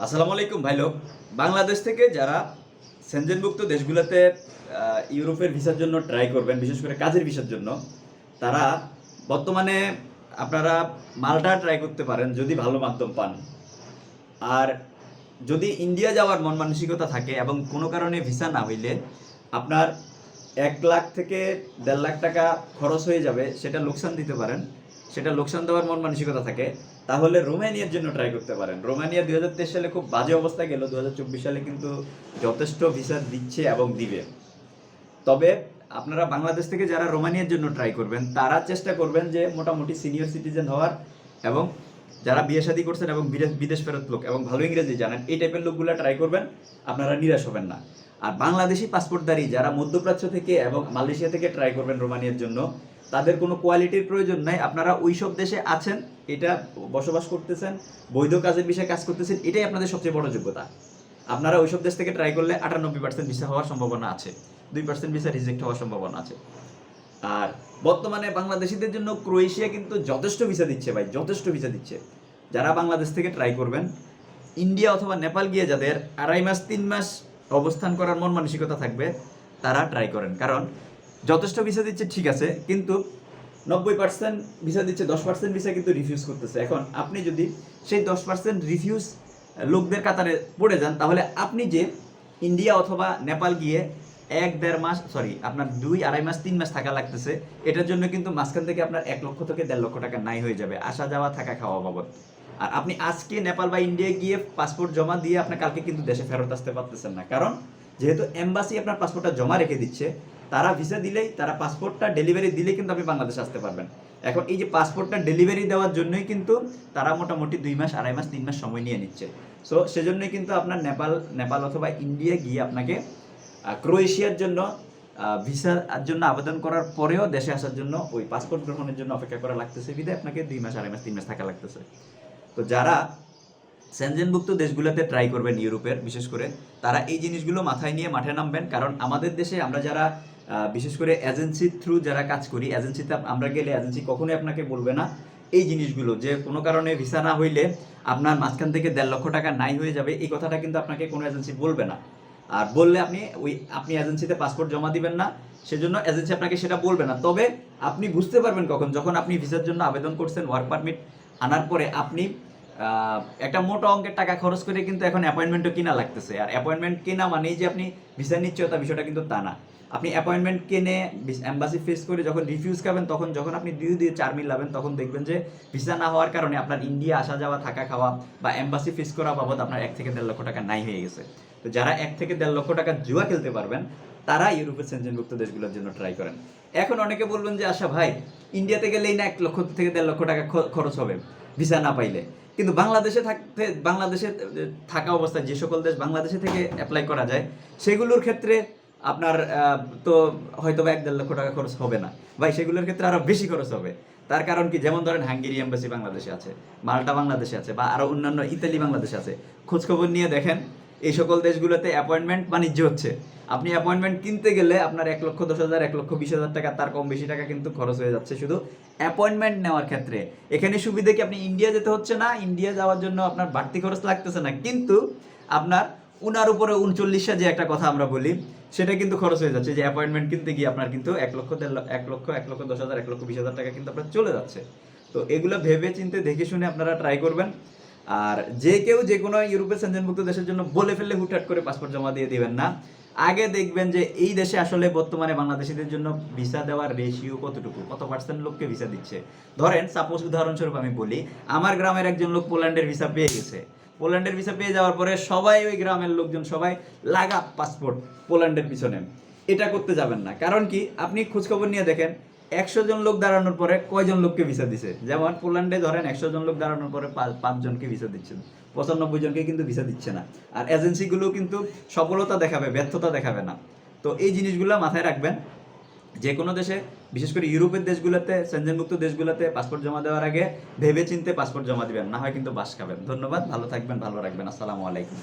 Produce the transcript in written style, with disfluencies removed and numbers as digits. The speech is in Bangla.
আসসালামু আলাইকুম ভাই লোক। বাংলাদেশ থেকে যারা সেনজেনভুক্ত দেশগুলোতে ইউরোপের ভিসার জন্য ট্রাই করবেন, বিশেষ করে কাজের ভিসার জন্য, তারা বর্তমানে আপনারা মাল্টা ট্রাই করতে পারেন যদি ভালো মাধ্যম পান। আর যদি ইন্ডিয়া যাওয়ার মন মানসিকতা থাকে এবং কোনো কারণে ভিসা না হইলে আপনার 1 লাখ থেকে 1.5 লাখ টাকা খরচ হয়ে যাবে, সেটা লোকসান দিতে পারেন, সেটা লোকসান দেওয়ার মন মানসিকতা থাকে, তাহলে রোমানিয়ার জন্য ট্রাই করতে পারেন। রোমানিয়া 2023 সালে খুব বাজে অবস্থা গেল, 2024 সালে কিন্তু যথেষ্ট ভিসা দিচ্ছে এবং দিবে। তবে আপনারা বাংলাদেশ থেকে যারা রোমানিয়ার জন্য ট্রাই করবেন তারা চেষ্টা করবেন যে মোটামুটি সিনিয়র সিটিজেন হওয়ার, এবং যারা বিয়ে শাদী করছেন এবং বিদেশ ফেরত লোক এবং ভালো ইংরেজি জানেন, এই টাইপের লোকগুলো ট্রাই করবেন, আপনারা নিরাশ হবেন না। আর বাংলাদেশি পাসপোর্টধারী যারা মধ্যপ্রাচ্য থেকে এবং মালয়েশিয়া থেকে ট্রাই করবেন রোমানিয়ার জন্য, তাদের কোনো কোয়ালিটির প্রয়োজন নাই। আপনারা ওই সব দেশে আছেন, এটা বসবাস করতেছেন, বৈধ কাজের বিষয়ে কাজ করতেছেন, এটাই আপনাদের সবচেয়ে বড় যোগ্যতা। আপনারা ওইসব দেশ থেকে ট্রাই করলে 98% ভিসা হওয়ার সম্ভাবনা আছে, 2% ভিসা রিজেক্ট হওয়ার সম্ভাবনা আছে। আর বর্তমানে বাংলাদেশিদের জন্য ক্রোয়েশিয়া কিন্তু যথেষ্ট ভিসা দিচ্ছে ভাই, যথেষ্ট ভিসা দিচ্ছে। যারা বাংলাদেশ থেকে ট্রাই করবেন, ইন্ডিয়া অথবা নেপাল গিয়ে যাদের 2.5 মাস 3 মাস অবস্থান করার মন মানসিকতা থাকবে, তারা ট্রাই করেন। কারণ যথেষ্ট ভিসা দিচ্ছে ঠিক আছে, কিন্তু 90% ভিসা দিচ্ছে, 10% ভিসা কিন্তু রিফিউজ করতেছে। এখন আপনি যদি সেই 10% রিফিউজ লোকদের কাতারে পড়ে যান, তাহলে আপনি যে ইন্ডিয়া অথবা নেপাল গিয়ে 1-1.5 মাস, সরি আপনার 2-2.5 মাস 3 মাস থাকা লাগতেছে, এটার জন্য কিন্তু মাঝখান থেকে আপনার 1 লক্ষ থেকে 1.5 লক্ষ টাকা নাই হয়ে যাবে, আসা যাওয়া থাকা খাওয়া বাবদ। আর আপনি আজকে নেপাল বা ইন্ডিয়া গিয়ে পাসপোর্ট জমা দিয়ে আপনার কালকে কিন্তু দেশে ফেরত আসতে পারতেছেন না, কারণ যেহেতু এম্বাসি আপনার পাসপোর্টটা জমা রেখে দিচ্ছে, তারা ভিসা দিলেই, তারা পাসপোর্টটা ডেলিভারি দিলেই কিন্তু আপনি বাংলাদেশে আসতে পারবেন। এখন এই যে পাসপোর্টটা ডেলিভারি দেওয়ার জন্যই কিন্তু তারা মোটামুটি 2 মাস 2.5 মাস 3 মাস সময় নিয়ে নিচ্ছে। সো সেজন্যই কিন্তু আপনার নেপাল অথবা ইন্ডিয়া গিয়ে আপনাকে ক্রোয়েশিয়ার জন্য ভিসার জন্য আবেদন করার পরেও দেশে আসার জন্য ওই পাসপোর্ট গ্রহণের জন্য অপেক্ষা করা লাগতেছে, বিধায় আপনাকে 2 মাস 2.5 মাস 3 মাস থাকা লাগতেছে। তো যারা সেনজেনভুক্ত দেশগুলোতে ট্রাই করবেন ইউরোপের, বিশেষ করে তারা এই জিনিসগুলো মাথায় নিয়ে মাঠে নামবেন। কারণ আমাদের দেশে আমরা যারা বিশেষ করে এজেন্সির থ্রু যারা কাজ করি, এজেন্সিতে আমরা গেলে এজেন্সি কখনোই আপনাকে বলবে না এই জিনিসগুলো, যে কোনো কারণে ভিসা না হইলে আপনার মাঝখান থেকে 1.5 লক্ষ টাকা নাই হয়ে যাবে, এই কথাটা কিন্তু আপনাকে কোনো এজেন্সি বলবে না। আর বললে আপনি এজেন্সিতে পাসপোর্ট জমা দিবেন না, সেজন্য এজেন্সি আপনাকে সেটা বলবে না। তবে আপনি বুঝতে পারবেন কখন, যখন আপনি ভিসার জন্য আবেদন করছেন, ওয়ার্ক পারমিট আনার পরে আপনি একটা মোটা অঙ্কের টাকা খরচ করে কিন্তু এখন অ্যাপয়েন্টমেন্টও কিনা লাগতেছে। আর অ্যাপয়েন্টমেন্ট কেনা মানেই যে আপনি ভিসা নিশ্চয়তা, বিষয়টা কিন্তু তা না। আপনি অ্যাপয়েন্টমেন্ট কিনে এম্বাসি ফেস করে যখন রিফিউজ খাবেন, তখন যখন আপনি 2-4 মিলাবেন, তখন দেখবেন যে ভিসা না হওয়ার কারণে আপনার ইন্ডিয়া আসা যাওয়া থাকা খাওয়া বা এম্বাসি ফেস করা বাবদ আপনার 1 থেকে 1.5 লক্ষ টাকা নাই হয়ে গেছে। তো যারা 1 থেকে 1.5 লক্ষ টাকা জুয়া খেলতে পারবেন, তারা ইউরোপের সেনজেনভুক্ত দেশগুলোর জন্য ট্রাই করেন। এখন অনেকে বলবেন যে আচ্ছা ভাই, ইন্ডিয়াতে গেলেই না 1 লক্ষ থেকে 1.5 লক্ষ টাকা খরচ হবে ভিসা না পাইলে, কিন্তু বাংলাদেশে থাকা অবস্থায় যে সকল দেশ বাংলাদেশে থেকে অ্যাপ্লাই করা যায়, সেগুলোর ক্ষেত্রে আপনার তো হয়তো বা 1-1.5 লক্ষ টাকা খরচ হবে না ভাই, সেগুলোর ক্ষেত্রে আরো বেশি খরচ হবে। তার কারণ কি, যেমন ধরেন হাঙ্গেরি এম্বাসি বাংলাদেশে আছে, মাল্টা বাংলাদেশে আছে, বা আরো অন্যান্য ইতালি বাংলাদেশে আছে। খোঁজখবর নিয়ে দেখেন, এই সকল দেশগুলোতে অ্যাপয়েন্টমেন্ট বাণিজ্য হচ্ছে। আপনি অ্যাপয়েন্টমেন্ট কিনতে গেলে আপনার 1,10,000 1,20,000 টাকা, তার কম বেশি টাকা কিন্তু খরচ হয়ে যাচ্ছে শুধু অ্যাপয়েন্টমেন্ট নেওয়ার ক্ষেত্রে। এখানে সুবিধা কি, আপনি ইন্ডিয়া যেতে হচ্ছে না, ইন্ডিয়া যাওয়ার জন্য আপনার বাড়তি খরচ লাগতেছে না, কিন্তু আপনার উনার উপরে 39 যে একটা কথা আমরা বলি, সেটা কিন্তু খরচ হয়ে যাচ্ছে। যে অ্যাপয়েন্টমেন্ট কিনতে গিয়ে আপনার কিন্তু 1,10,000 1,20,000 টাকা কিন্তু আপনার চলে যাচ্ছে। তো এগুলো ভেবে চিন্তে দেখে শুনে আপনারা ট্রাই করবেন। আর যে কেউ যে কোনো ইউরোপের সেনজেনভুক্ত দেশের জন্য বলে ফেললে হুটহাট করে পাসপোর্ট জমা দিয়ে দিবেন না। আগে দেখবেন যে এই দেশে আসলে বর্তমানে বাংলাদেশিদের জন্য ভিসা দেওয়ার রেশিও কতটুকু, কত পার্সেন্ট লোককে ভিসা দিচ্ছে। ধরেন সাপোজ উদাহরণস্বরূপ আমি বলি, আমার গ্রামের একজন লোক পোল্যান্ডের ভিসা পেয়ে গেছে। পোল্যান্ডের ভিসা পেয়ে যাওয়ার পরে সবাই, ওই গ্রামের লোকজন সবাই লাগা পাসপোর্ট পোল্যান্ডের পিছনে। এটা করতে যাবেন না। কারণ কি, আপনি খোঁজখবর নিয়ে দেখেন 100 জন লোক দাঁড়ানোর পরে কয়জন লোককে ভিসা দিছে। যেমন পোল্যান্ডে ধরেন 100 জন লোক দাঁড়ানোর পরে 5 জনকে ভিসা দিচ্ছে, 95 জনকে কিন্তু ভিসা দিচ্ছে না। আর এজেন্সিগুলো কিন্তু সফলতা দেখাবে, ব্যর্থতা দেখাবে না। তো এই জিনিসগুলো মাথায় রাখবেন। যে কোনো দেশে, বিশেষ করে ইউরোপের দেশগুলোতে, সেনজেনভুক্ত দেশগুলোতে পাসপোর্ট জমা দেওয়ার আগে ভেবে চিন্তে পাসপোর্ট জমা দিবেন, না হয় কিন্তু বাস খাবেন। ধন্যবাদ, ভালো থাকবেন, ভালো রাখবেন। আসসালামু আলাইকুম।